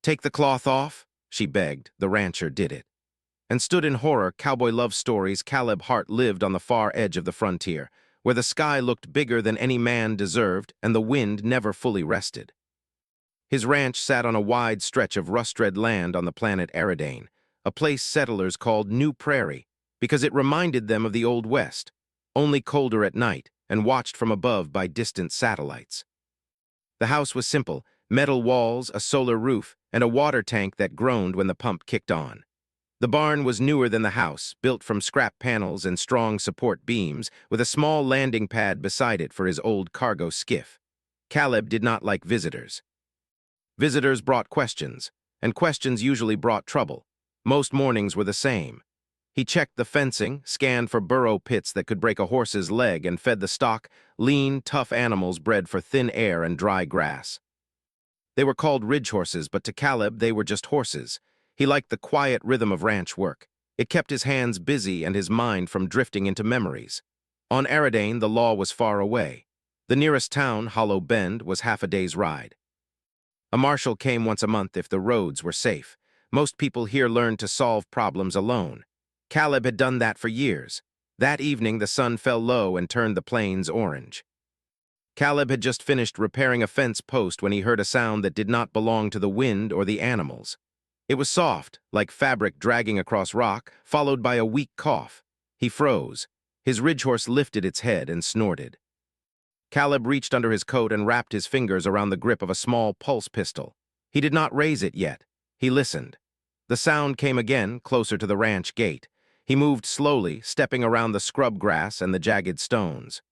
"Take the cloth off," she begged. The rancher did it. And stood in horror. Cowboy love stories. Caleb Hart lived on the far edge of the frontier, where the sky looked bigger than any man deserved and the wind never fully rested. His ranch sat on a wide stretch of rust-red land on the planet Eridane, a place settlers called New Prairie, because it reminded them of the Old West, only colder at night and watched from above by distant satellites. The house was simple: metal walls, a solar roof, and a water tank that groaned when the pump kicked on. The barn was newer than the house, built from scrap panels and strong support beams, with a small landing pad beside it for his old cargo skiff. Caleb did not like visitors. Visitors brought questions, and questions usually brought trouble. Most mornings were the same. He checked the fencing, scanned for burrow pits that could break a horse's leg, and fed the stock, lean, tough animals bred for thin air and dry grass. They were called ridge horses, but to Caleb they were just horses. He liked the quiet rhythm of ranch work. It kept his hands busy and his mind from drifting into memories. On Eridane, the law was far away. The nearest town, Hollow Bend, was half a day's ride. A marshal came once a month if the roads were safe. Most people here learned to solve problems alone. Caleb had done that for years. That evening, the sun fell low and turned the plains orange. Caleb had just finished repairing a fence post when he heard a sound that did not belong to the wind or the animals. It was soft, like fabric dragging across rock, followed by a weak cough. He froze. His ridge horse lifted its head and snorted. Caleb reached under his coat and wrapped his fingers around the grip of a small pulse pistol. He did not raise it yet. He listened. The sound came again, closer to the ranch gate. He moved slowly, stepping around the scrub grass and the jagged stones.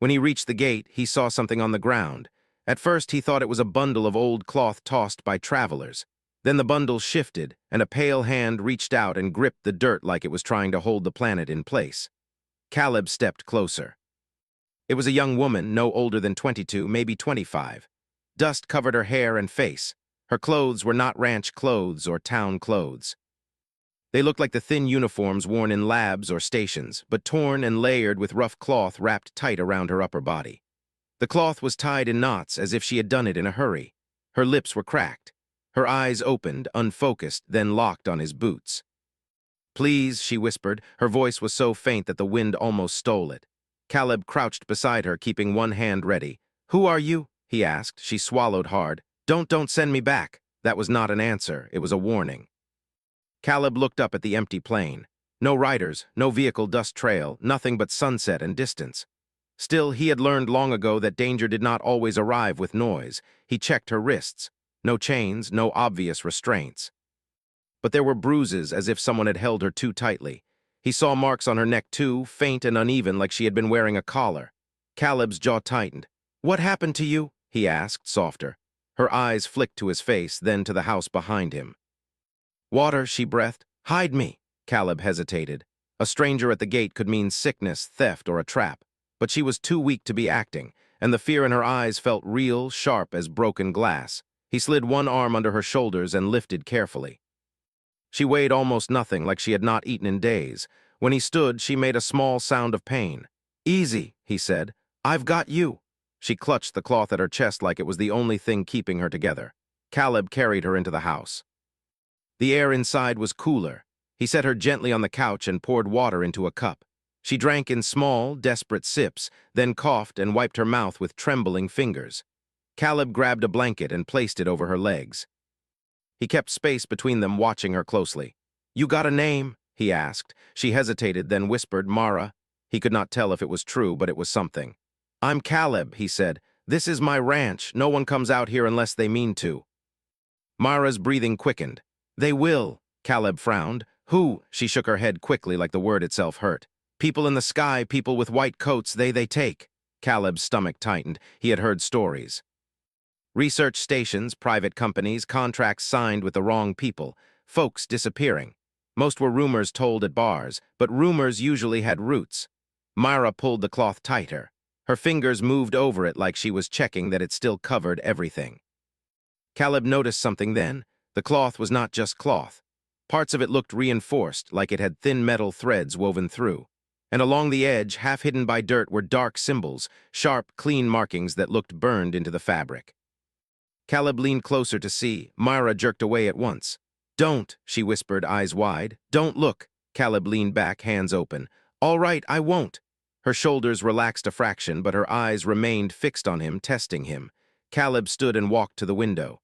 When he reached the gate, he saw something on the ground. At first, he thought it was a bundle of old cloth tossed by travelers. Then the bundle shifted, and a pale hand reached out and gripped the dirt like it was trying to hold the planet in place. Caleb stepped closer. It was a young woman, no older than 22, maybe 25. Dust covered her hair and face. Her clothes were not ranch clothes or town clothes. They looked like the thin uniforms worn in labs or stations, but torn and layered with rough cloth wrapped tight around her upper body. The cloth was tied in knots as if she had done it in a hurry. Her lips were cracked. Her eyes opened, unfocused, then locked on his boots. "Please," she whispered. Her voice was so faint that the wind almost stole it. Caleb crouched beside her, keeping one hand ready. "Who are you?" he asked. She swallowed hard. Don't send me back." That was not an answer. It was a warning. Caleb looked up at the empty plain. No riders, no vehicle dust trail, nothing but sunset and distance. Still, he had learned long ago that danger did not always arrive with noise. He checked her wrists. No chains, no obvious restraints. But there were bruises, as if someone had held her too tightly. He saw marks on her neck too, faint and uneven, like she had been wearing a collar. Caleb's jaw tightened. "What happened to you?" he asked, softer. Her eyes flicked to his face, then to the house behind him. "Water," she breathed. "Hide me." Caleb hesitated. A stranger at the gate could mean sickness, theft, or a trap. But she was too weak to be acting, and the fear in her eyes felt real, sharp as broken glass. He slid one arm under her shoulders and lifted carefully. She weighed almost nothing, like she had not eaten in days. When he stood, she made a small sound of pain. "Easy," he said. "I've got you." She clutched the cloth at her chest like it was the only thing keeping her together. Caleb carried her into the house. The air inside was cooler. He set her gently on the couch and poured water into a cup. She drank in small, desperate sips, then coughed and wiped her mouth with trembling fingers. Caleb grabbed a blanket and placed it over her legs. He kept space between them, watching her closely. "You got a name?" he asked. She hesitated, then whispered, "Mara." He could not tell if it was true, but it was something. "I'm Caleb," he said. "This is my ranch. No one comes out here unless they mean to." Mara's breathing quickened. "They will," Caleb frowned. "Who?" She shook her head quickly, like the word itself hurt. "People in the sky, people with white coats, they take." Caleb's stomach tightened. He had heard stories. Research stations, private companies, contracts signed with the wrong people, folks disappearing. Most were rumors told at bars, but rumors usually had roots. Myra pulled the cloth tighter. Her fingers moved over it like she was checking that it still covered everything. Caleb noticed something then. The cloth was not just cloth. Parts of it looked reinforced, like it had thin metal threads woven through. And along the edge, half hidden by dirt, were dark symbols, sharp, clean markings that looked burned into the fabric. Caleb leaned closer to see. Myra jerked away at once. "Don't," she whispered, eyes wide. "Don't look." Caleb leaned back, hands open. "All right, I won't." Her shoulders relaxed a fraction, but her eyes remained fixed on him, testing him. Caleb stood and walked to the window.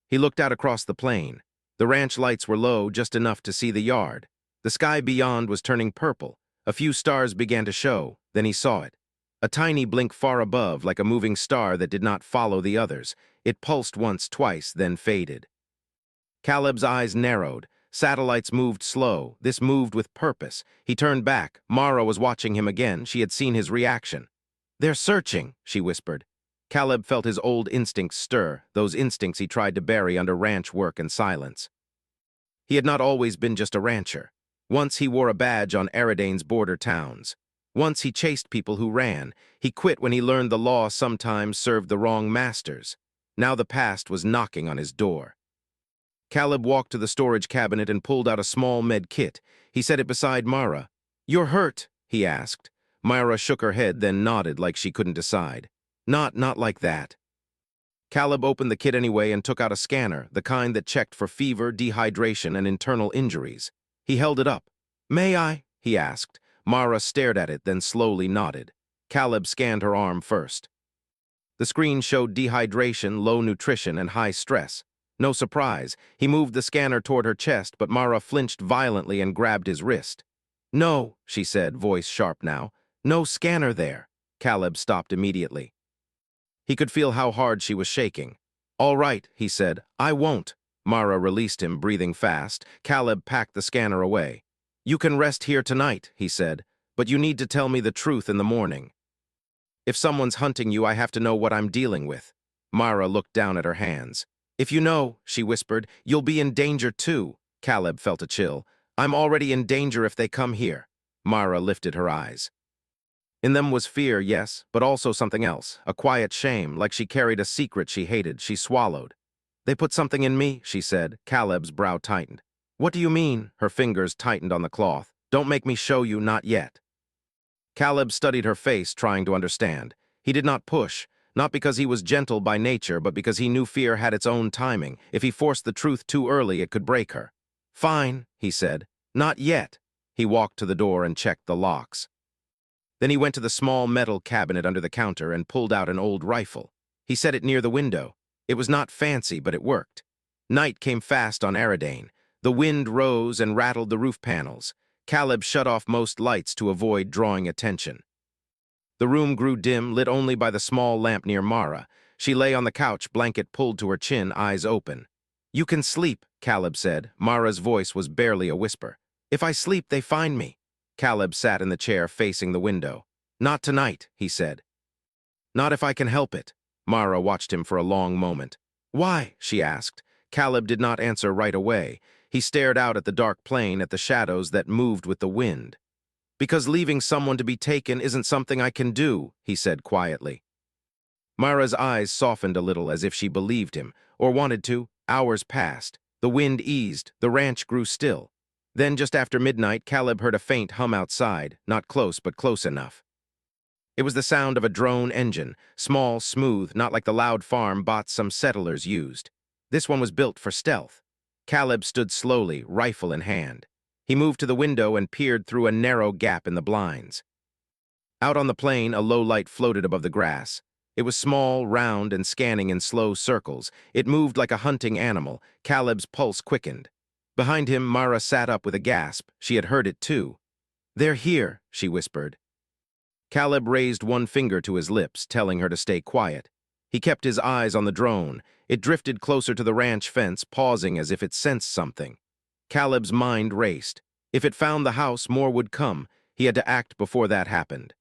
He looked out across the plain. The ranch lights were low, just enough to see the yard. The sky beyond was turning purple. A few stars began to show, then he saw it. A tiny blink far above, like a moving star that did not follow the others. It pulsed once, twice, then faded. Caleb's eyes narrowed. Satellites moved slow. This moved with purpose. He turned back. Mara was watching him again. She had seen his reaction. "They're searching," she whispered. Caleb felt his old instincts stir, those instincts he tried to bury under ranch work and silence. He had not always been just a rancher. Once he wore a badge on Eridane's border towns. Once he chased people who ran. He quit when he learned the law sometimes served the wrong masters. Now the past was knocking on his door. Caleb walked to the storage cabinet and pulled out a small med kit. He set it beside Mara. "You're hurt?" he asked. Myra shook her head, then nodded like she couldn't decide. Not like that." Caleb opened the kit anyway and took out a scanner, the kind that checked for fever, dehydration, and internal injuries. He held it up. "May I?" he asked. Mara stared at it, then slowly nodded. Caleb scanned her arm first. The screen showed dehydration, low nutrition, and high stress. No surprise. He moved the scanner toward her chest, but Mara flinched violently and grabbed his wrist. "No," she said, voice sharp now. "No scanner there." Caleb stopped immediately. He could feel how hard she was shaking. "All right," he said. "I won't." Mara released him, breathing fast. Caleb packed the scanner away. "You can rest here tonight," he said, "but you need to tell me the truth in the morning. If someone's hunting you, I have to know what I'm dealing with." Mara looked down at her hands. "If you know," she whispered, "you'll be in danger too." Caleb felt a chill. "I'm already in danger if they come here." Mara lifted her eyes. In them was fear, yes, but also something else, a quiet shame, like she carried a secret she hated. She swallowed. "They put something in me," she said. Caleb's brow tightened. "What do you mean?" Her fingers tightened on the cloth. "Don't make me show you, not yet." Caleb studied her face, trying to understand. He did not push, not because he was gentle by nature, but because he knew fear had its own timing. If he forced the truth too early, it could break her. "Fine," he said. "Not yet." He walked to the door and checked the locks. Then he went to the small metal cabinet under the counter and pulled out an old rifle. He set it near the window. It was not fancy, but it worked. Night came fast on Eridane. The wind rose and rattled the roof panels. Caleb shut off most lights to avoid drawing attention. The room grew dim, lit only by the small lamp near Mara. She lay on the couch, blanket pulled to her chin, eyes open. "You can sleep," Caleb said. Mara's voice was barely a whisper. "If I sleep, they find me." Caleb sat in the chair facing the window. "Not tonight," he said. "Not if I can help it." Mara watched him for a long moment. "Why?" she asked. Caleb did not answer right away. He stared out at the dark plain, at the shadows that moved with the wind. "Because leaving someone to be taken isn't something I can do," he said quietly. Mara's eyes softened a little as if she believed him, or wanted to. Hours passed. The wind eased. The ranch grew still. Then, just after midnight, Caleb heard a faint hum outside, not close, but close enough. It was the sound of a drone engine, small, smooth, not like the loud farm bots some settlers used. This one was built for stealth. Caleb stood slowly, rifle in hand. He moved to the window and peered through a narrow gap in the blinds. Out on the plain, a low light floated above the grass. It was small, round, and scanning in slow circles. It moved like a hunting animal. Caleb's pulse quickened. Behind him, Mara sat up with a gasp. She had heard it too. "They're here," she whispered. Caleb raised one finger to his lips, telling her to stay quiet. He kept his eyes on the drone. It drifted closer to the ranch fence, pausing as if it sensed something. Caleb's mind raced. If it found the house, more would come. He had to act before that happened.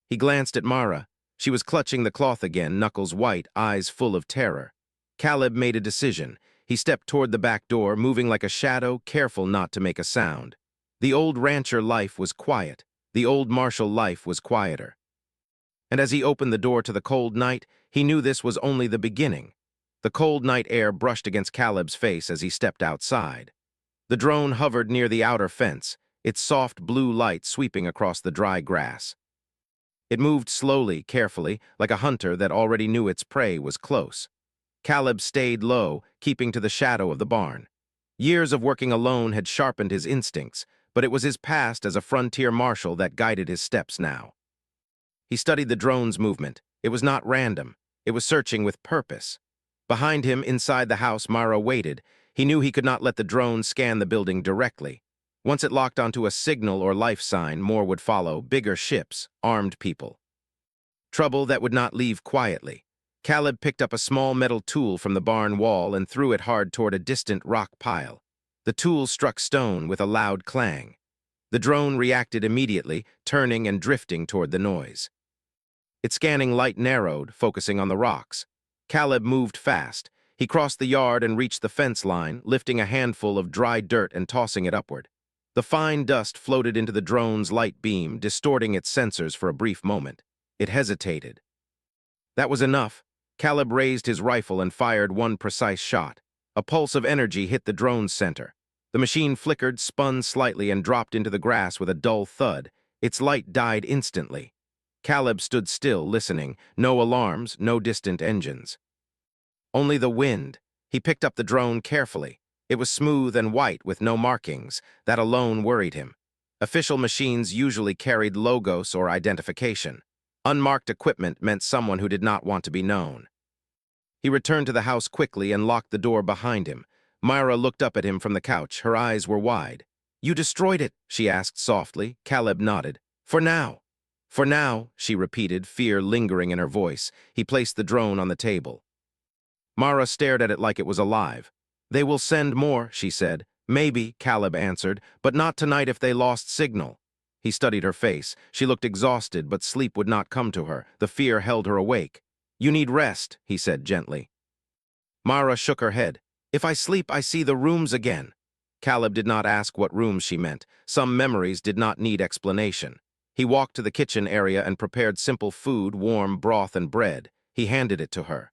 He glanced at Mara. She was clutching the cloth again, knuckles white, eyes full of terror. Caleb made a decision. He stepped toward the back door, moving like a shadow, careful not to make a sound. The old rancher life was quiet. The old martial life was quieter. And as he opened the door to the cold night, he knew this was only the beginning. The cold night air brushed against Caleb's face as he stepped outside. The drone hovered near the outer fence, its soft blue light sweeping across the dry grass. It moved slowly, carefully, like a hunter that already knew its prey was close. Caleb stayed low, keeping to the shadow of the barn. Years of working alone had sharpened his instincts, but it was his past as a frontier marshal that guided his steps now. He studied the drone's movement. It was not random. It was searching with purpose. Behind him, inside the house, Mara waited. He knew he could not let the drone scan the building directly. Once it locked onto a signal or life sign, more would follow, bigger ships, armed people. Trouble that would not leave quietly. Caleb picked up a small metal tool from the barn wall and threw it hard toward a distant rock pile. The tool struck stone with a loud clang. The drone reacted immediately, turning and drifting toward the noise. Its scanning light narrowed, focusing on the rocks. Caleb moved fast. He crossed the yard and reached the fence line, lifting a handful of dry dirt and tossing it upward. The fine dust floated into the drone's light beam, distorting its sensors for a brief moment. It hesitated. That was enough. Caleb raised his rifle and fired one precise shot. A pulse of energy hit the drone's center. The machine flickered, spun slightly, and dropped into the grass with a dull thud. Its light died instantly. Caleb stood still, listening. No alarms, no distant engines. Only the wind. He picked up the drone carefully. It was smooth and white with no markings. That alone worried him. Official machines usually carried logos or identification. Unmarked equipment meant someone who did not want to be known. He returned to the house quickly and locked the door behind him. Myra looked up at him from the couch. Her eyes were wide. "You destroyed it," she asked softly. Caleb nodded. "For now." "For now," she repeated, fear lingering in her voice. He placed the drone on the table. Mara stared at it like it was alive. "They will send more," she said. "Maybe," Caleb answered, "but not tonight if they lost signal." He studied her face. She looked exhausted, but sleep would not come to her. The fear held her awake. "You need rest," he said gently. Mara shook her head. "If I sleep, I see the rooms again." Caleb did not ask what rooms she meant. Some memories did not need explanation. He walked to the kitchen area and prepared simple food, warm broth and bread. He handed it to her.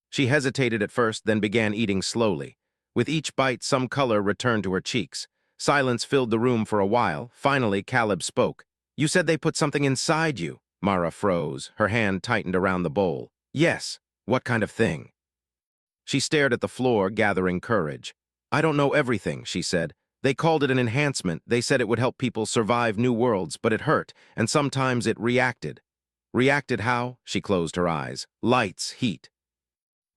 She hesitated at first, then began eating slowly. With each bite, some color returned to her cheeks. Silence filled the room for a while. Finally, Caleb spoke. "You said they put something inside you." Mara froze. Her hand tightened around the bowl. "Yes. What kind of thing?" She stared at the floor, gathering courage. "I don't know everything," she said. "They called it an enhancement. They said it would help people survive new worlds, but it hurt, and sometimes it reacted." "Reacted how?" She closed her eyes. "Lights, heat.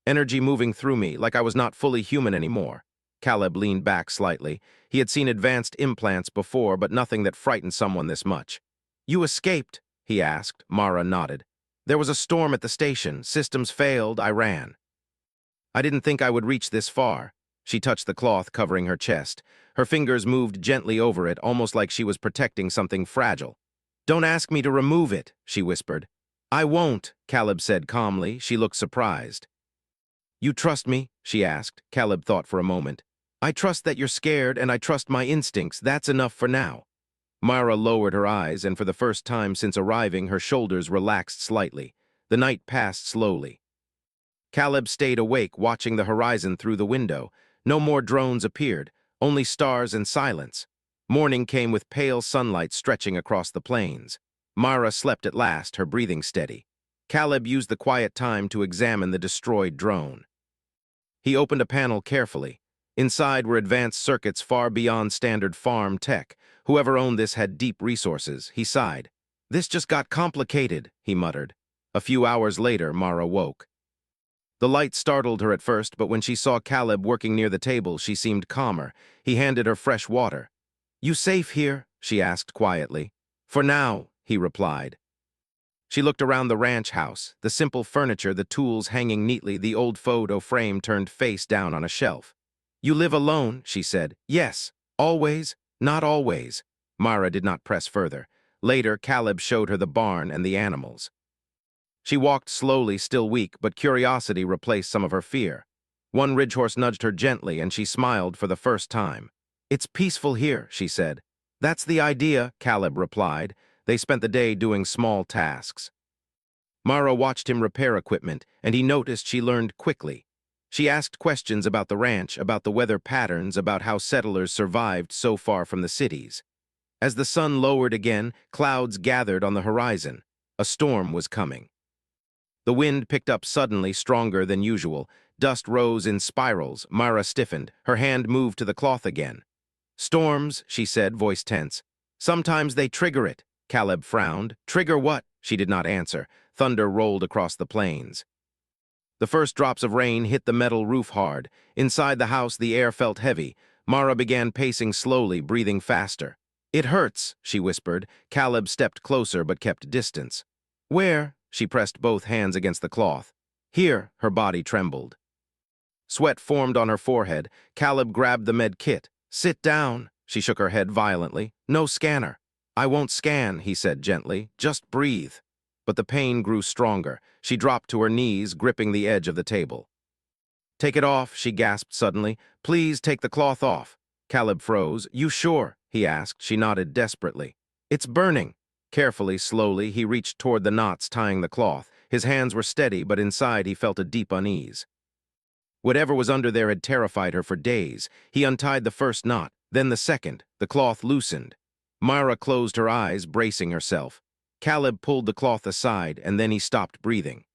Energy moving through me, like I was not fully human anymore." Caleb leaned back slightly. He had seen advanced implants before, but nothing that frightened someone this much. "You escaped?" he asked. Mara nodded. "There was a storm at the station. Systems failed. I ran. I didn't think I would reach this far." She touched the cloth covering her chest. Her fingers moved gently over it, almost like she was protecting something fragile. "Don't ask me to remove it," she whispered. "I won't," Caleb said calmly. She looked surprised. "You trust me?" she asked. Caleb thought for a moment. "I trust that you're scared, and I trust my instincts. That's enough for now." Myra lowered her eyes, and for the first time since arriving, her shoulders relaxed slightly. The night passed slowly. Caleb stayed awake, watching the horizon through the window. No more drones appeared, only stars and silence. Morning came with pale sunlight stretching across the plains. Myra slept at last, her breathing steady. Caleb used the quiet time to examine the destroyed drone. He opened a panel carefully. Inside were advanced circuits far beyond standard farm tech. Whoever owned this had deep resources. He sighed. "This just got complicated," he muttered. A few hours later, Mara woke. The light startled her at first, but when she saw Caleb working near the table, she seemed calmer. He handed her fresh water. "You safe here?" she asked quietly. "For now," he replied. She looked around the ranch house, the simple furniture, the tools hanging neatly, the old photo frame turned face down on a shelf. "You live alone," she said. "Yes. Always? Not always." Mara did not press further. Later, Caleb showed her the barn and the animals. She walked slowly, still weak, but curiosity replaced some of her fear. One ridge horse nudged her gently, and she smiled for the first time. "It's peaceful here," she said. "That's the idea," Caleb replied. They spent the day doing small tasks. Mara watched him repair equipment, and he noticed she learned quickly. She asked questions about the ranch, about the weather patterns, about how settlers survived so far from the cities. As the sun lowered again, clouds gathered on the horizon. A storm was coming. The wind picked up suddenly, stronger than usual. Dust rose in spirals. Mara stiffened. Her hand moved to the cloth again. "Storms," she said, voice tense. "Sometimes they trigger it." Caleb frowned. "Trigger what?" She did not answer. Thunder rolled across the plains. The first drops of rain hit the metal roof hard. Inside the house, the air felt heavy. Mara began pacing slowly, breathing faster. "It hurts," she whispered. Caleb stepped closer but kept distance. "Where?" She pressed both hands against the cloth. "Here." Her body trembled. Sweat formed on her forehead. Caleb grabbed the med kit. "Sit down." She shook her head violently. "No scanner." "I won't scan," he said gently. "Just breathe." But the pain grew stronger. She dropped to her knees, gripping the edge of the table. "Take it off," she gasped suddenly. "Please take the cloth off." Caleb froze. "You sure?" he asked. She nodded desperately. "It's burning." Carefully, slowly, he reached toward the knots tying the cloth. His hands were steady, but inside he felt a deep unease. Whatever was under there had terrified her for days. He untied the first knot, then the second. The cloth loosened. Myra closed her eyes, bracing herself. Caleb pulled the cloth aside, and then he stopped breathing.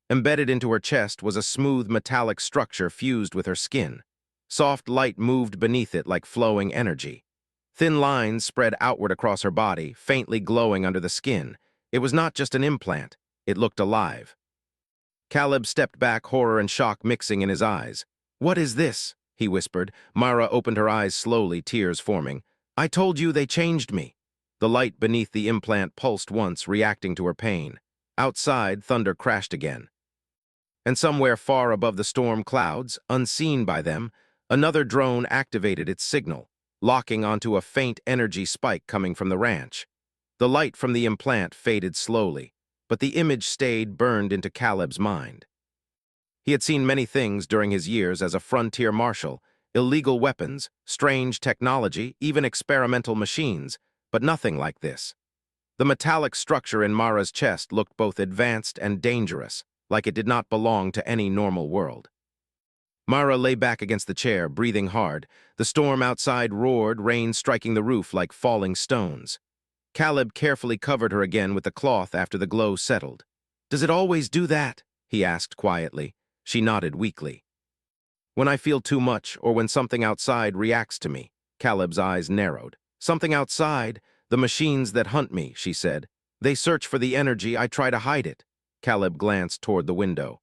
Embedded into her chest was a smooth metallic structure fused with her skin. Soft light moved beneath it like flowing energy. Thin lines spread outward across her body, faintly glowing under the skin. It was not just an implant. It looked alive. Caleb stepped back, horror and shock mixing in his eyes. "What is this?" he whispered. Myra opened her eyes slowly, tears forming. "I told you they changed me." The light beneath the implant pulsed once, reacting to her pain. Outside, thunder crashed again. And somewhere far above the storm clouds, unseen by them, another drone activated its signal, locking onto a faint energy spike coming from the ranch. The light from the implant faded slowly, but the image stayed burned into Caleb's mind. He had seen many things during his years as a frontier marshal: illegal weapons, strange technology, even experimental machines, but nothing like this. The metallic structure in Mara's chest looked both advanced and dangerous, like it did not belong to any normal world. Mara lay back against the chair, breathing hard. The storm outside roared, rain striking the roof like falling stones. Caleb carefully covered her again with the cloth after the glow settled. "Does it always do that?" he asked quietly. She nodded weakly. "When I feel too much, or when something outside reacts to me." Caleb's eyes narrowed. "Something outside? The machines that hunt me," she said. "They search for the energy, I try to hide it." Caleb glanced toward the window.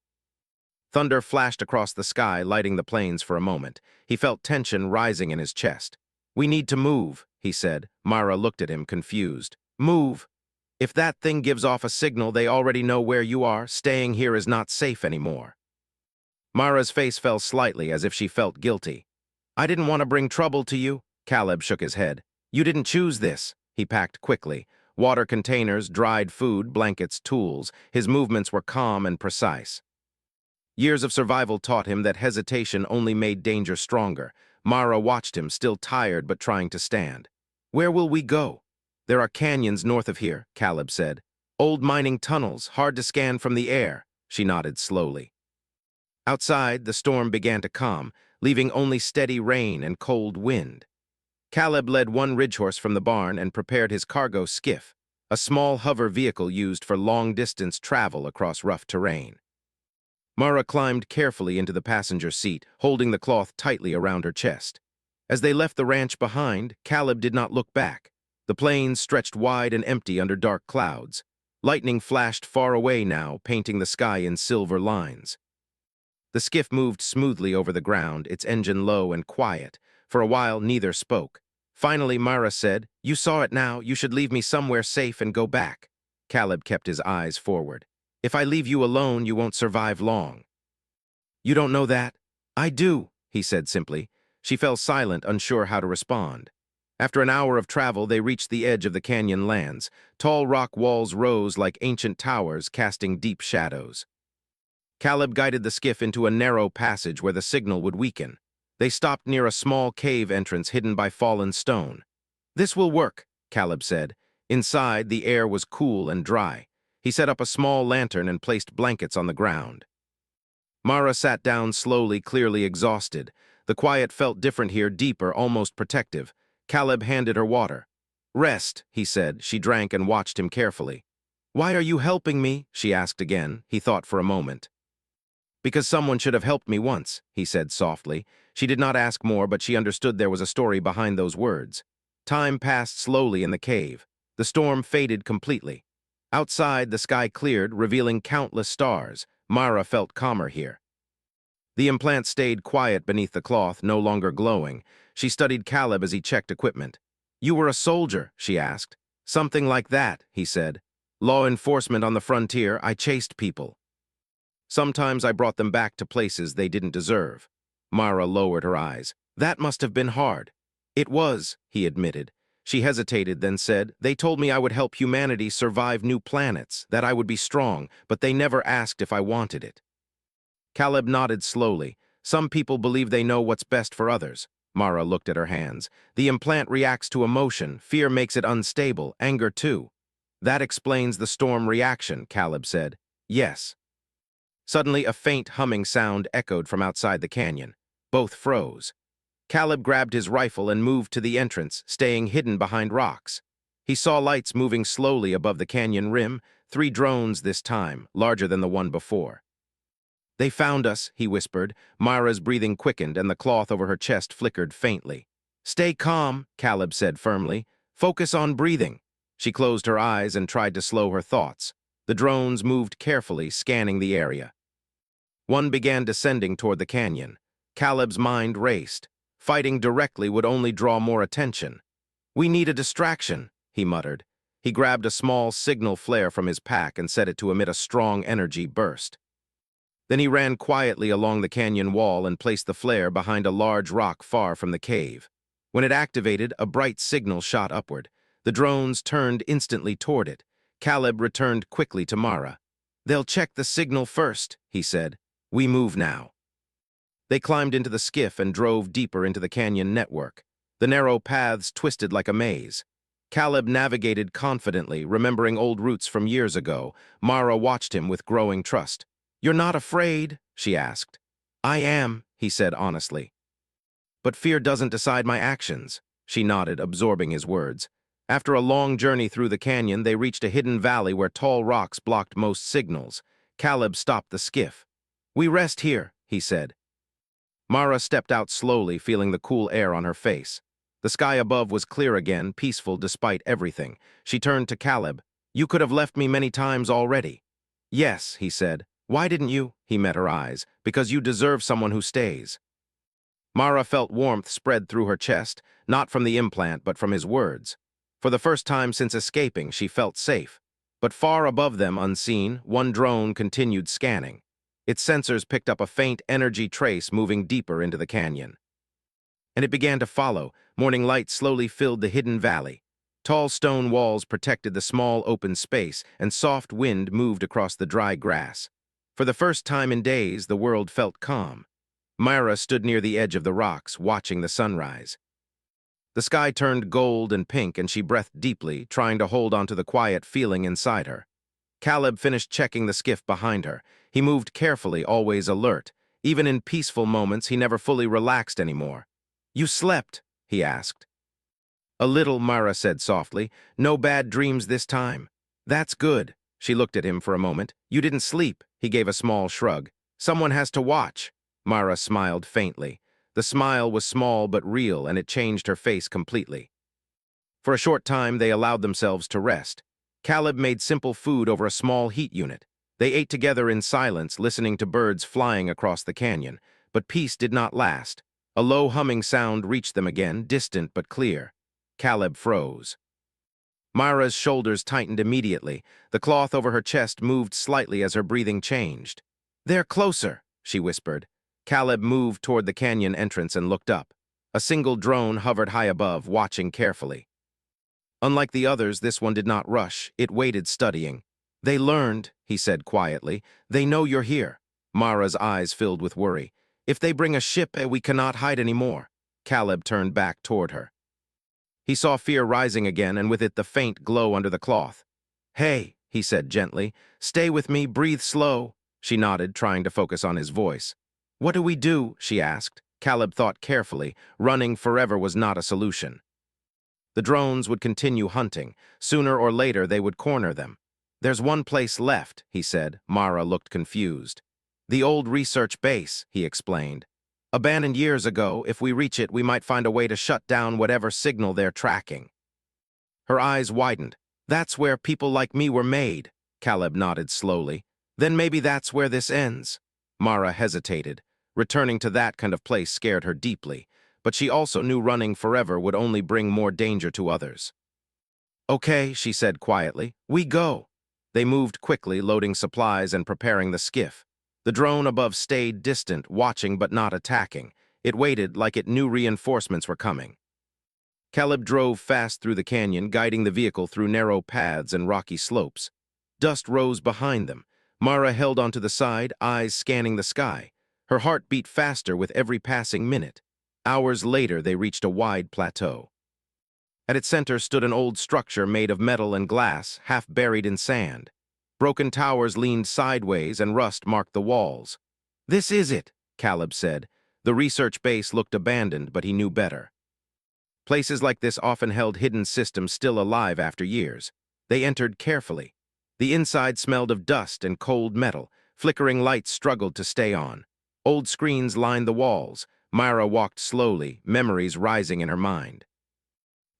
Thunder flashed across the sky, lighting the plains for a moment. He felt tension rising in his chest. "We need to move," he said. Mara looked at him, confused. "Move? If that thing gives off a signal, they already know where you are. Staying here is not safe anymore." Mara's face fell slightly, as if she felt guilty. "I didn't want to bring trouble to you." Caleb shook his head. "You didn't choose this." He packed quickly. Water containers, dried food, blankets, tools. His movements were calm and precise. Years of survival taught him that hesitation only made danger stronger. Mara watched him, still tired but trying to stand. "Where will we go?" "There are canyons north of here," Caleb said. "Old mining tunnels, hard to scan from the air." She nodded slowly. Outside, the storm began to calm, leaving only steady rain and cold wind. Caleb led one ridge horse from the barn and prepared his cargo skiff, a small hover vehicle used for long-distance travel across rough terrain. Mara climbed carefully into the passenger seat, holding the cloth tightly around her chest. As they left the ranch behind, Caleb did not look back. The plains stretched wide and empty under dark clouds. Lightning flashed far away now, painting the sky in silver lines. The skiff moved smoothly over the ground, its engine low and quiet. For a while, neither spoke. Finally, Mara said, "You saw it now. You should leave me somewhere safe and go back." Caleb kept his eyes forward. "If I leave you alone, you won't survive long." "You don't know that." "I do," he said simply. She fell silent, unsure how to respond. After an hour of travel, they reached the edge of the canyon lands. Tall rock walls rose like ancient towers, casting deep shadows. Caleb guided the skiff into a narrow passage where the signal would weaken. They stopped near a small cave entrance hidden by fallen stone. "This will work," Caleb said. Inside, the air was cool and dry. He set up a small lantern and placed blankets on the ground. Mara sat down slowly, clearly exhausted. The quiet felt different here, deeper, almost protective. Caleb handed her water. "Rest," he said. She drank and watched him carefully. "Why are you helping me?" she asked again. He thought for a moment. Because someone should have helped me once, he said softly. She did not ask more, but she understood there was a story behind those words. Time passed slowly in the cave. The storm faded completely. Outside, the sky cleared, revealing countless stars. Mara felt calmer here. The implant stayed quiet beneath the cloth, no longer glowing. She studied Caleb as he checked equipment. "You were a soldier," she asked. "Something like that," he said. "Law enforcement on the frontier, I chased people. Sometimes I brought them back to places they didn't deserve." Mara lowered her eyes. "That must have been hard." "It was," he admitted. She hesitated, then said, "They told me I would help humanity survive new planets, that I would be strong, but they never asked if I wanted it." Caleb nodded slowly. "Some people believe they know what's best for others." Mara looked at her hands. "The implant reacts to emotion. Fear makes it unstable, anger too." "That explains the storm reaction," Caleb said. "Yes." Suddenly, a faint humming sound echoed from outside the canyon. Both froze. Caleb grabbed his rifle and moved to the entrance, staying hidden behind rocks. He saw lights moving slowly above the canyon rim, 3 drones this time, larger than the one before. "They found us," he whispered. Mara's breathing quickened and the cloth over her chest flickered faintly. "Stay calm," Caleb said firmly. "Focus on breathing." She closed her eyes and tried to slow her thoughts. The drones moved carefully, scanning the area. One began descending toward the canyon. Caleb's mind raced. Fighting directly would only draw more attention. "We need a distraction," he muttered. He grabbed a small signal flare from his pack and set it to emit a strong energy burst. Then he ran quietly along the canyon wall and placed the flare behind a large rock far from the cave. When it activated, a bright signal shot upward. The drones turned instantly toward it. Caleb returned quickly to Mara. "They'll check the signal first," he said. "We move now." They climbed into the skiff and drove deeper into the canyon network. The narrow paths twisted like a maze. Caleb navigated confidently, remembering old routes from years ago. Mara watched him with growing trust. "You're not afraid?" she asked. "I am," he said honestly. "But fear doesn't decide my actions." She nodded, absorbing his words. After a long journey through the canyon, they reached a hidden valley where tall rocks blocked most signals. Caleb stopped the skiff. "We rest here," he said. Mara stepped out slowly, feeling the cool air on her face. The sky above was clear again, peaceful despite everything. She turned to Caleb. "You could have left me many times already." "Yes," he said. "Why didn't you?" He met her eyes. "Because you deserve someone who stays." Mara felt warmth spread through her chest, not from the implant, but from his words. For the first time since escaping, she felt safe. But far above them, unseen, one drone continued scanning. Its sensors picked up a faint energy trace moving deeper into the canyon. And it began to follow. Morning light slowly filled the hidden valley. Tall stone walls protected the small open space, and soft wind moved across the dry grass. For the first time in days, the world felt calm. Myra stood near the edge of the rocks, watching the sunrise. The sky turned gold and pink, and she breathed deeply, trying to hold onto the quiet feeling inside her. Caleb finished checking the skiff behind her. He moved carefully, always alert. Even in peaceful moments, he never fully relaxed anymore. "You slept?" he asked. "A little," Myra said softly. "No bad dreams this time." "That's good." She looked at him for a moment. "You didn't sleep." He gave a small shrug. "Someone has to watch." Myra smiled faintly. The smile was small but real, and it changed her face completely. For a short time, they allowed themselves to rest. Caleb made simple food over a small heat unit. They ate together in silence, listening to birds flying across the canyon. But peace did not last. A low humming sound reached them again, distant but clear. Caleb froze. Myra's shoulders tightened immediately. The cloth over her chest moved slightly as her breathing changed. "They're closer," she whispered. Caleb moved toward the canyon entrance and looked up. A single drone hovered high above, watching carefully. Unlike the others, this one did not rush. It waited, studying. "They learned," he said quietly. "They know you're here." Mara's eyes filled with worry. "If they bring a ship, we cannot hide anymore." Caleb turned back toward her. He saw fear rising again, and with it the faint glow under the cloth. "Hey," he said gently. "Stay with me, breathe slow." She nodded, trying to focus on his voice. "What do we do?" she asked. Caleb thought carefully. Running forever was not a solution. The drones would continue hunting. Sooner or later, they would corner them. "There's one place left," he said. Mara looked confused. The old research base, he explained. Abandoned years ago, if we reach it, we might find a way to shut down whatever signal they're tracking. Her eyes widened. That's where people like me were made. Caleb nodded slowly. Then maybe that's where this ends. Mara hesitated. Returning to that kind of place scared her deeply, but she also knew running forever would only bring more danger to others. Okay, she said quietly. We go. They moved quickly, loading supplies and preparing the skiff. The drone above stayed distant, watching but not attacking. It waited like it knew reinforcements were coming. Caleb drove fast through the canyon, guiding the vehicle through narrow paths and rocky slopes. Dust rose behind them. Mara held onto the side, eyes scanning the sky. Her heart beat faster with every passing minute. Hours later, they reached a wide plateau. At its center stood an old structure made of metal and glass, half buried in sand. Broken towers leaned sideways and rust marked the walls. This is it, Caleb said. The research base looked abandoned, but he knew better. Places like this often held hidden systems still alive after years. They entered carefully. The inside smelled of dust and cold metal. Flickering lights struggled to stay on. Old screens lined the walls. Myra walked slowly, memories rising in her mind.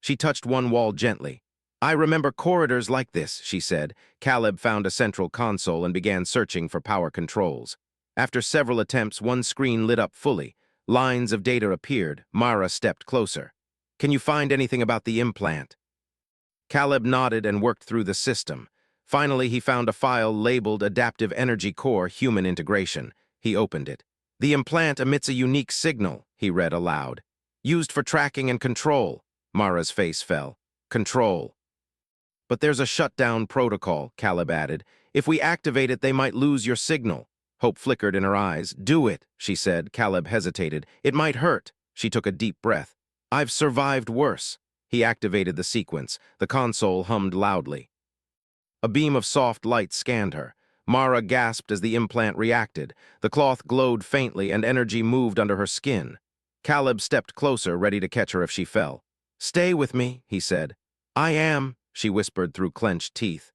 She touched one wall gently. I remember corridors like this, she said. Caleb found a central console and began searching for power controls. After several attempts, one screen lit up fully. Lines of data appeared. Mara stepped closer. Can you find anything about the implant? Caleb nodded and worked through the system. Finally, he found a file labeled Adaptive Energy Core Human Integration. He opened it. The implant emits a unique signal, he read aloud. Used for tracking and control. Mara's face fell. Control. But there's a shutdown protocol, Caleb added. If we activate it, they might lose your signal. Hope flickered in her eyes. Do it, she said. Caleb hesitated. It might hurt. She took a deep breath. I've survived worse. He activated the sequence. The console hummed loudly. A beam of soft light scanned her. Mara gasped as the implant reacted. The cloth glowed faintly and energy moved under her skin. Caleb stepped closer, ready to catch her if she fell. Stay with me, he said. I am, she whispered through clenched teeth.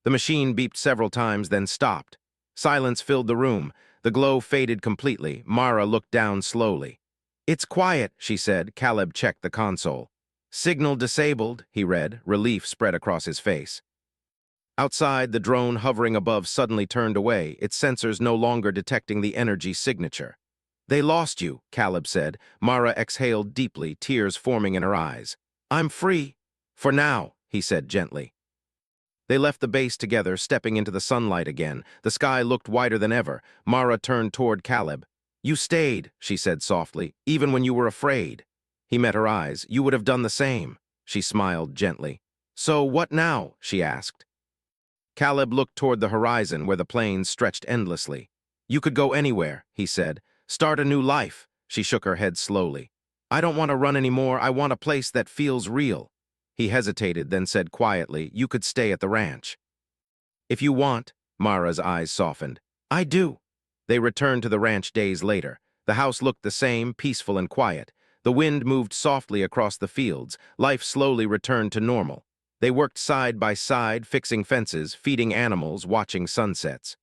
The machine beeped several times, then stopped. Silence filled the room. The glow faded completely. Mara looked down slowly. It's quiet, she said. Caleb checked the console. Signal disabled, he read. Relief spread across his face. Outside, the drone hovering above suddenly turned away, its sensors no longer detecting the energy signature. They lost you, Caleb said. Mara exhaled deeply, tears forming in her eyes. I'm free. For now, he said gently. They left the base together, stepping into the sunlight again. The sky looked wider than ever. Mara turned toward Caleb. You stayed, she said softly, even when you were afraid. He met her eyes. You would have done the same. She smiled gently. So what now? She asked. Caleb looked toward the horizon where the plains stretched endlessly. You could go anywhere, he said. Start a new life. She shook her head slowly. I don't want to run anymore. I want a place that feels real. He hesitated, then said quietly, you could stay at the ranch. If you want, Mara's eyes softened. I do. They returned to the ranch days later. The house looked the same, peaceful and quiet. The wind moved softly across the fields. Life slowly returned to normal. They worked side by side, fixing fences, feeding animals, watching sunsets.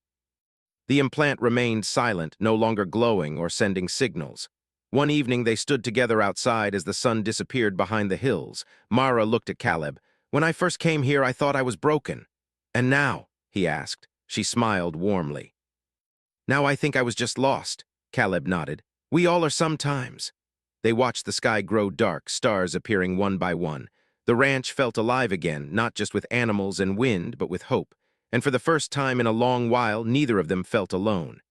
The implant remained silent, no longer glowing or sending signals. One evening they stood together outside as the sun disappeared behind the hills. Mara looked at Caleb. When I first came here, I thought I was broken. And now? He asked. She smiled warmly. Now I think I was just lost. Caleb nodded. We all are sometimes. They watched the sky grow dark, stars appearing one by one. The ranch felt alive again, not just with animals and wind, but with hope. And for the first time in a long while, neither of them felt alone.